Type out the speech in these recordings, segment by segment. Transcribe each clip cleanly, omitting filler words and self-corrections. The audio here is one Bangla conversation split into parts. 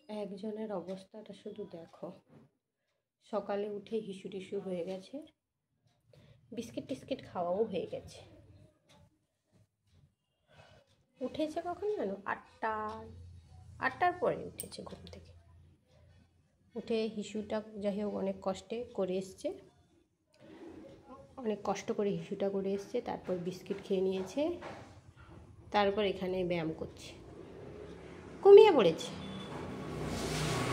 একজনের অবস্থাটা শুধু দেখো, সকালে উঠে হিসু টিসু হয়ে গেছে, বিস্কিট টিস্কিট খাওয়াও হয়ে গেছে। উঠেছে কখন জানো? 8টার পরে উঠেছে ঘুম থেকে। উঠে হিসুটা যাই হোক অনেক কষ্টে করে এসছে, অনেক কষ্ট করে হিসুটা করে এসছে, তারপর বিস্কিট খেয়ে নিয়েছে, তারপর এখানে ব্যায়াম করছে। ঘুমিয়ে পড়েছে,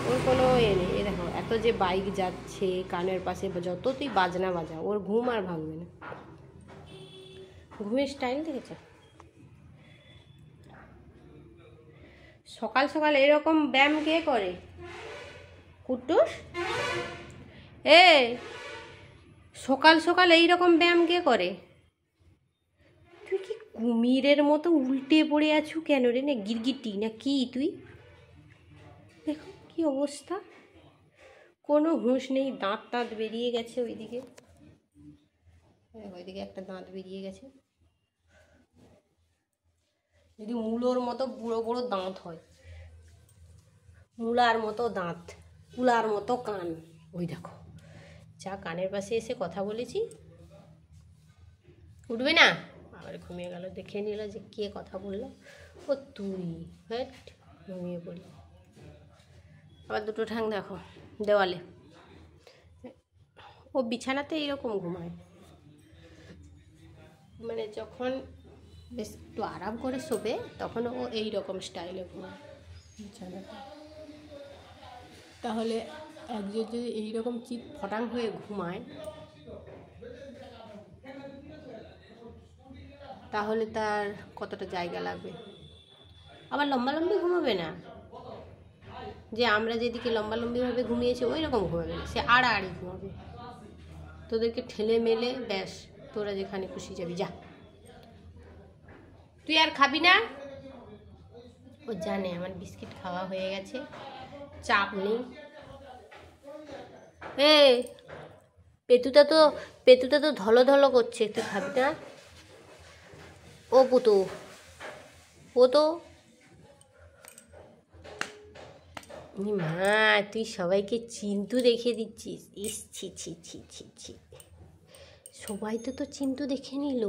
ওর কোনো নেই। এ দেখো, এত যে বাইক যাচ্ছে কানের পাশে, যত তুই বাজনা বাজা, ওর ঘুম আর ভাঙবে না। ঘুমের স্টাইল দেখেছ? সকাল সকাল এরকম ব্যায়াম কে করে? কুট্টুস, এ সকাল সকাল এইরকম ব্যায়াম কে করে? তুই কি কুমিরের মতো উল্টে পড়ে আছু কেন রে? না গিরগিটি না কি তুই? দেখো কি অবস্থা, কোনো হুঁশ নেই। দাঁত বেরিয়ে গেছে ওইদিকে, ওইদিকে একটা দাঁত বেরিয়ে গেছে। যদি মূলোর মতো বুড়ো বুড়ো দাঁত হয়, মূলার মতো দাঁত, কুলার মতো কান, ওই দেখো। যা কানের পাশে এসে কথা বলেছি, উঠবে না, আবার ঘুমিয়ে গেল। দেখে নিল যে কে কথা বললো। ও তুই, হ্যাঁ, ঘুমিয়ে পড়ি। আবার দুটো ঠ্যাং দেখো দেওয়ালে। ও বিছানাতে এইরকম ঘুমায়, মানে যখন বেশ একটু আরাম করে শোবে তখন ও এইরকম স্টাইলে ঘুমায় বিছানাতে। তাহলে একজন যদি এইরকম চিৎ ফটাং হয়ে ঘুমায়, তাহলে তার কতটা জায়গা লাগবে। আবার লম্বালম্বি ঘুমাবে না, যে আমরা যেদিকে লম্বালম্বিভাবে ঘুমিয়েছি ওই রকম ঘুমাবে না, সে আড়াআড়ি ঘুমাবে। তোদেরকে ঠেলে মেলে ব্যাস, তোরা যেখানে খুশি যাবি যা। তুই আর খাবি না? ও জানে আমার বিস্কিট খাওয়া হয়ে গেছে, চাপ নেই। পেতুটা তো ধলো ধলো করছে, তুই খাবি না? ও পুতু, ও তো মা, তুই সবাইকে চিন্তু দেখে দিচ্ছিস। ইস ছি ছি ছি ছি ছি, সবাই তো চিন্তু দেখে নিল,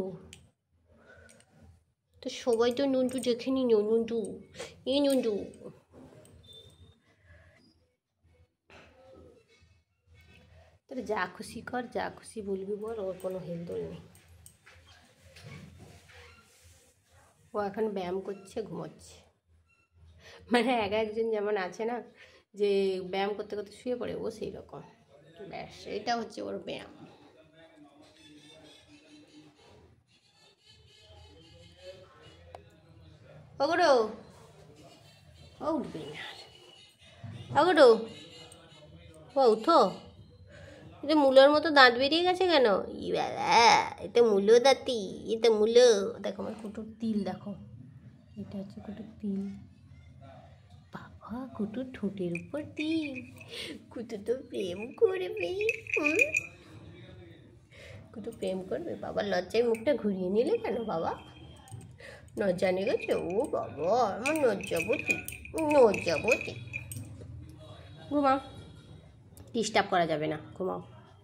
তো সবাই তো নুনটু দেখে নিল। নুনটু, এই নুনটু, তোর যা খুশি কর, যা খুশি বলবি বল, ওর কোনো হেলদোল নেই। ও এখন ব্যায়াম করছে, ঘুমোচ্ছে। মানে একজন যেমন আছে না, যে ব্যায়াম করতে করতে শুয়ে পড়ে, ও সেই রকম। ব্যাস, এটা হচ্ছে ওর ব্যায়াম। ওগুলো ও উঠবে না, ওগুলো ও উঠো। এটা মূলোর মতো দাঁত বেরিয়ে গেছে কেন? এটা মূলো দাঁতি, এটা মূলো। দেখো আমার কুটুর তিল, দেখো এটা হচ্ছে কুটুর তিল। বাবা, কুটুর ঠোঁটের উপর তিল, কুটু তো প্রেম করবে। কুটু প্রেম করবে। বাবা লজ্জায় মুখটা ঘুরিয়ে নিলে কেন বাবা? লজ্জা নিয়ে গেছে? ও বাবা, আমার লজ্জাবতী, লজ্জাবতী। ঘুমাও, ডিস্টার্ব করা যাবে না, ঘুমাও।